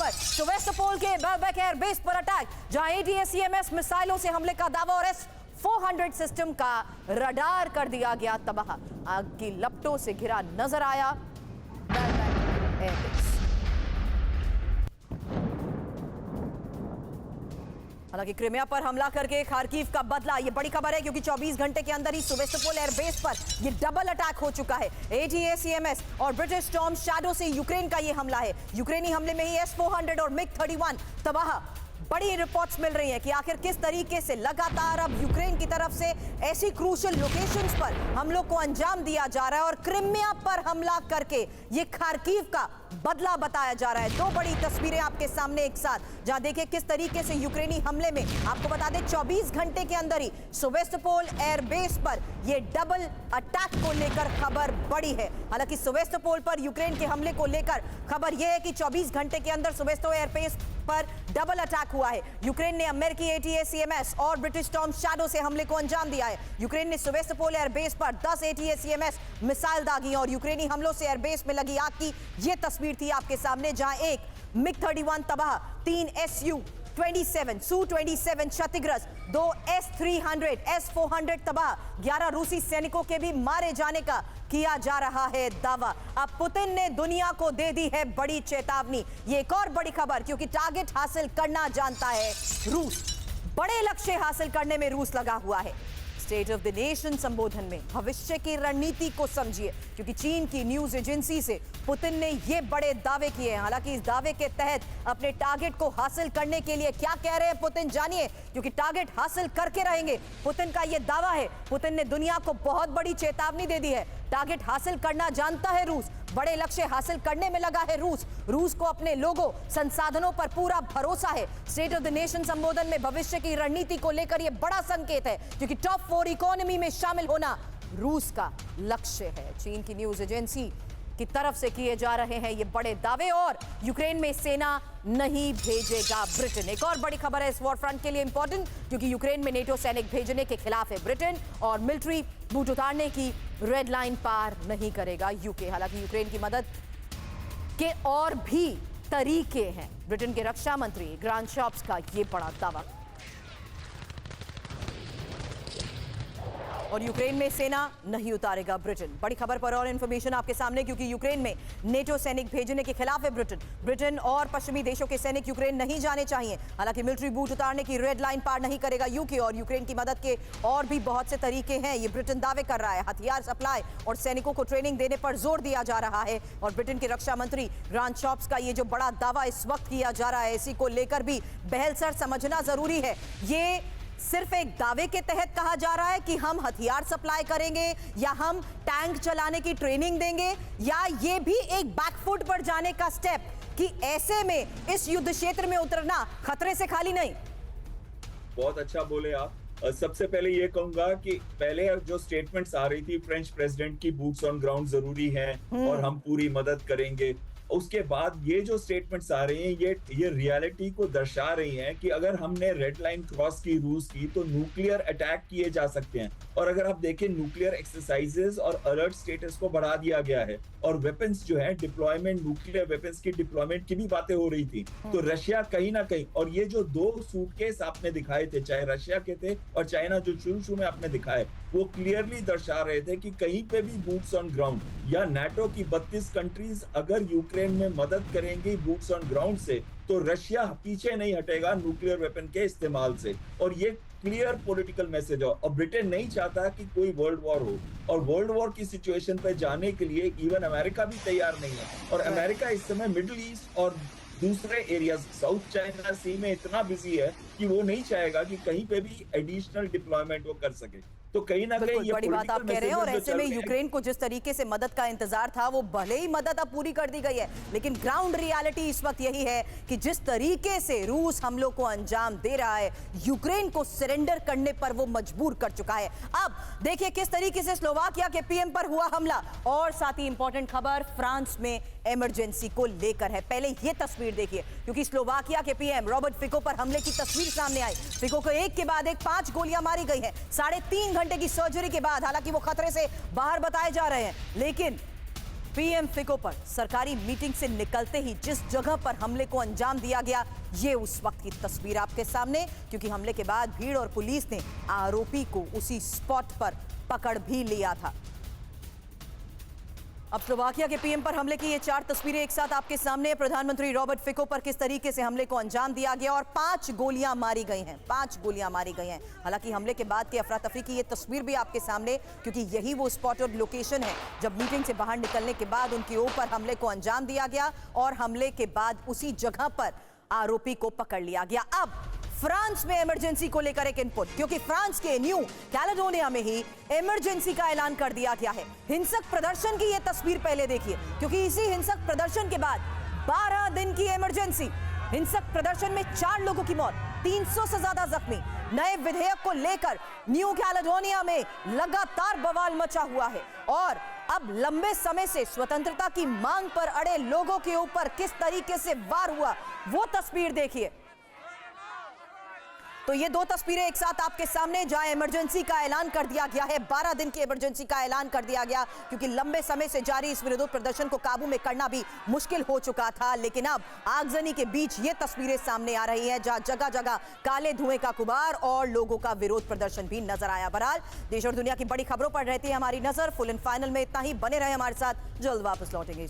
खबर, सेवास्तोपोल के बेलबेक एयरबेस पर अटैक, जहां ATACMS मिसाइलों से हमले का दावा और S-400 सिस्टम का रडार कर दिया गया तबाह। आग की लपटों से घिरा नजर आया बेलबेक एयरबेस। हालांकि क्रिमिया पर हमला करके खार्किव का बदला, ये बड़ी खबर है क्योंकि 24 घंटे के अंदर ही सेवास्तोपोल एयरबेस पर ये डबल अटैक हो चुका है। ATACMS और ब्रिटिश स्टॉर्म शैडो से यूक्रेन का ये हमला है। यूक्रेनी हमले में ही S-400 और MiG-31 तबाह। बड़ी रिपोर्ट्स मिल रही हैं कि आखिर किस तरीके से लगातार अब यूक्रेन की तरफ से ऐसी क्रूशियल लोकेशंस पर हमलों को अंजाम दिया जा रहा है और क्रिमिया पर हमला करके ये खार्किव का बदला बताया जा रहा है। दो बड़ी तस्वीरें आपके सामने एक साथ, जहां देखिए किस तरीके से यूक्रेनी हमले में, आपको बता दें 24 घंटे के अंदर ही सेवास्तोपोल एयरबेस पर यह डबल अटैक को लेकर खबर बड़ी है। हालांकि सेवास्तोपोल पर यूक्रेन के हमले को लेकर खबर यह है कि 24 घंटे के अंदर सेवास्तोपोल एयरबेस पर डबल अटैक हुआ है। यूक्रेन ने अमेरिकी ATACMS और ब्रिटिश स्टॉर्म शैडो से हमले को अंजाम दिया है। यूक्रेन ने सेवास्तोपोल एयरबेस पर 10 ATACMS मिसाइल दागी और यूक्रेनी हमलों से एयरबेस में लगी आग की यह तस्वीर थी आपके सामने, जहां एक MiG-31 तबाह, 3 Su-27 क्षतिग्रस्त, 2 S-300 S-400 तबाह, 11 रूसी सैनिकों के भी मारे जाने का किया जा रहा है दावा। अब पुतिन ने दुनिया को दे दी है बड़ी चेतावनी। ये एक और बड़ी खबर, क्योंकि टारगेट हासिल करना जानता है रूस। बड़े लक्ष्य हासिल करने में रूस लगा हुआ है। स्टेट ऑफ द नेशन संबोधन में भविष्य की रणनीति को समझिए, क्योंकि चीन की न्यूज एजेंसी से पुतिन ने ये बड़े दावे किए हैं। हालांकि इस दावे के तहत अपने टारगेट को हासिल करने के लिए क्या कह रहे हैं पुतिन, जानिए, क्योंकि टारगेट हासिल करके रहेंगे, पुतिन का ये दावा है। पुतिन ने दुनिया को बहुत बड़ी चेतावनी दे दी है। टारगेट हासिल करना जानता है रूस, बड़े लक्ष्य हासिल करने में लगा है रूस। रूस को अपने लोगों, संसाधनों पर पूरा भरोसा है। स्टेट ऑफ द नेशन संबोधन में भविष्य की रणनीति को लेकर यह बड़ा संकेत है, क्योंकि टॉप 4 इकोनॉमी में शामिल होना रूस का लक्ष्य है। चीन की न्यूज एजेंसी की तरफ से किए जा रहे हैं ये बड़े दावे, और यूक्रेन में सेना नहीं भेजेगा ब्रिटेन। एक और बड़ी खबर है इस वॉर फ्रंट के लिए इंपॉर्टेंट, क्योंकि यूक्रेन में नेटो सैनिक भेजने के खिलाफ है ब्रिटेन, और मिलिट्री बूट उतारने की रेड लाइन पार नहीं करेगा यूके। हालांकि यूक्रेन की मदद के और भी तरीके हैं। ब्रिटेन के रक्षा मंत्री ग्रांट शॉप्स का ये बड़ा दावा। और यूक्रेन में सेना नहीं उतारेगा ब्रिटेन। बड़ी खबर पर और इंफॉर्मेशन आपके सामने, क्योंकि यूक्रेन में नेटो सैनिक भेजने के खिलाफ है ब्रिटेन। ब्रिटेन और पश्चिमी देशों के सैनिक यूक्रेन नहीं जाने चाहिए। हालांकि मिलिट्री बूट उतारने की रेड लाइन पार नहीं करेगा यूके, और यूक्रेन की मदद के और भी बहुत से तरीके हैं, ये ब्रिटेन दावे कर रहा है। हथियार सप्लाई और सैनिकों को ट्रेनिंग देने पर जोर दिया जा रहा है। और ब्रिटेन के रक्षा मंत्री ग्रांट शॉप्स का ये जो बड़ा दावा इस वक्त किया जा रहा है, इसी को लेकर भी बहलसर समझना जरूरी है। ये सिर्फ एक दावे के तहत कहा जा रहा है कि हम हथियार सप्लाई करेंगे या हम टैंक चलाने की ट्रेनिंग देंगे, या ये भी एक बैकफुट पर जाने का स्टेप कि ऐसे में इस युद्ध क्षेत्र में उतरना खतरे से खाली नहीं। बहुत अच्छा बोले आप। सबसे पहले ये कहूंगा कि पहले जो स्टेटमेंट्स आ रही थी फ्रेंच प्रेसिडेंट की, बूट्स ऑन ग्राउंड जरूरी है और हम पूरी मदद करेंगे, उसके बाद ये जो स्टेटमेंट्स आ रही हैं ये रियलिटी को दर्शा रही हैं कि अगर हमने रेड लाइन क्रॉस की रूस की तो न्यूक्लियर अटैक किए जा सकते हैं। और अगर आप देखें न्यूक्लियर एक्सरसाइजेस और अलर्ट स्टेटस को बढ़ा दिया गया है, और वेपन्स जो है डिप्लॉयमेंट, न्यूक्लियर वेपन्स की डिप्लॉयमेंट की भी बातें हो रही थी। तो रशिया कहीं ना कहीं, और ये जो 2 सूटकेस आपने दिखाए थे, चाहे रशिया के थे और चाइना जो शुरू में आपने दिखाए, वो क्लियरली दर्शा रहे थे कि कहीं पे भी बूट्स ऑन ग्राउंड या नाटो की 32 कंट्रीज अगर यूक्रेन में मदद करेंगी बूट्स ऑन ग्राउंड से, तो रशिया पीछे नहीं हटेगा न्यूक्लियर वेपन के इस्तेमाल से। और ये क्लियर पॉलिटिकल मैसेज हो। और ब्रिटेन नहीं चाहता कि कोई वर्ल्ड वॉर हो, और वर्ल्ड वॉर की सिचुएशन पे जाने के लिए इवन अमेरिका भी तैयार नहीं है। और अमेरिका इस समय मिडिल ईस्ट और दूसरे एरियाज, साउथ चाइना सी में इतना बिजी है कि वो नहीं चाहेगा कि कहीं पे भी एडिशनल डिप्लॉयमेंट वो कर सके। तो कहीं ना कहीं ये बड़ी बात आप कह रहे हैं। और ऐसे में यूक्रेन को जिस तरीके से मदद का इंतजार था, वो भले ही मदद अब पूरी कर दी गई है, लेकिन ग्राउंड रियलिटी इस वक्त यही है कि जिस तरीके से रूस हमलों को अंजाम दे रहा है, यूक्रेन को सरेंडर करने पर वो मजबूर कर चुका है। अब देखिए किस तरीके से स्लोवाकिया के पीएम पर हुआ हमला, और साथ ही इंपॉर्टेंट खबर फ्रांस में इमरजेंसी को लेकर है। पहले ये तस्वीर देखिए, क्योंकि स्लोवाकिया के पीएम रॉबर्ट फिको पर हमले की तस्वीर सामने आई। फिको को एक के बाद एक 5 गोलियां मारी गई हैं 3.5 घंटे की सर्जरी के बाद। हालांकि वो खतरे से बाहर बताए जा रहे हैं, लेकिन पीएम फिको पर सरकारी मीटिंग से निकलते ही जिस जगह पर हमले को अंजाम दिया गया, ये उस वक्त की तस्वीर आपके सामने, क्योंकि हमले के बाद भीड़ और पुलिस ने आरोपी को उसी स्पॉट पर पकड़ भी लिया था। अब स्लोवाकिया के पीएम पर हमले की ये 4 तस्वीरें एक साथ आपके सामने। प्रधानमंत्री रॉबर्ट फिको पर किस तरीके से हमले को अंजाम दिया गया और 5 गोलियां मारी गई हैं। 5 गोलियां मारी गई हैं। हालांकि हमले के बाद की अफरा तफरी की ये तस्वीर भी आपके सामने, क्योंकि यही वो स्पॉट और लोकेशन है जब मीटिंग से बाहर निकलने के बाद उनके ऊपर हमले को अंजाम दिया गया और हमले के बाद उसी जगह पर आरोपी को पकड़ लिया गया। अब फ्रांस में इमरजेंसी को लेकर एक इनपुट, क्योंकि फ्रांस के न्यू कैलेडोनिया में ही इमरजेंसी का ऐलान कर दिया गया है। हिंसक प्रदर्शन की यह तस्वीर पहले देखिए, क्योंकि इसी हिंसक प्रदर्शन के बाद 12 दिन की इमरजेंसी। हिंसक प्रदर्शन में 4 लोगों की मौत, 300 से ज्यादा जख्मी। नए विधेयक को लेकर न्यू कैलेडोनिया में लगातार बवाल मचा हुआ है और अब लंबे समय से स्वतंत्रता की मांग पर अड़े लोगों के ऊपर किस तरीके से वार हुआ, वो तस्वीर देखिए। तो ये 2 तस्वीरें एक साथ आपके सामने, जहां इमरजेंसी का ऐलान कर दिया गया है। 12 दिन की इमरजेंसी का ऐलान कर दिया गया, क्योंकि लंबे समय से जारी इस विरोध प्रदर्शन को काबू में करना भी मुश्किल हो चुका था। लेकिन अब आगजनी के बीच ये तस्वीरें सामने आ रही हैं, जहां जगह जगह काले धुएं का गुबार और लोगों का विरोध प्रदर्शन भी नजर आया। बहरहाल देश और दुनिया की बड़ी खबरों पर रहती है हमारी नजर। फुल एंड फाइनल में इतना ही। बने रहे हमारे साथ, जल्द वापस लौटेंगे।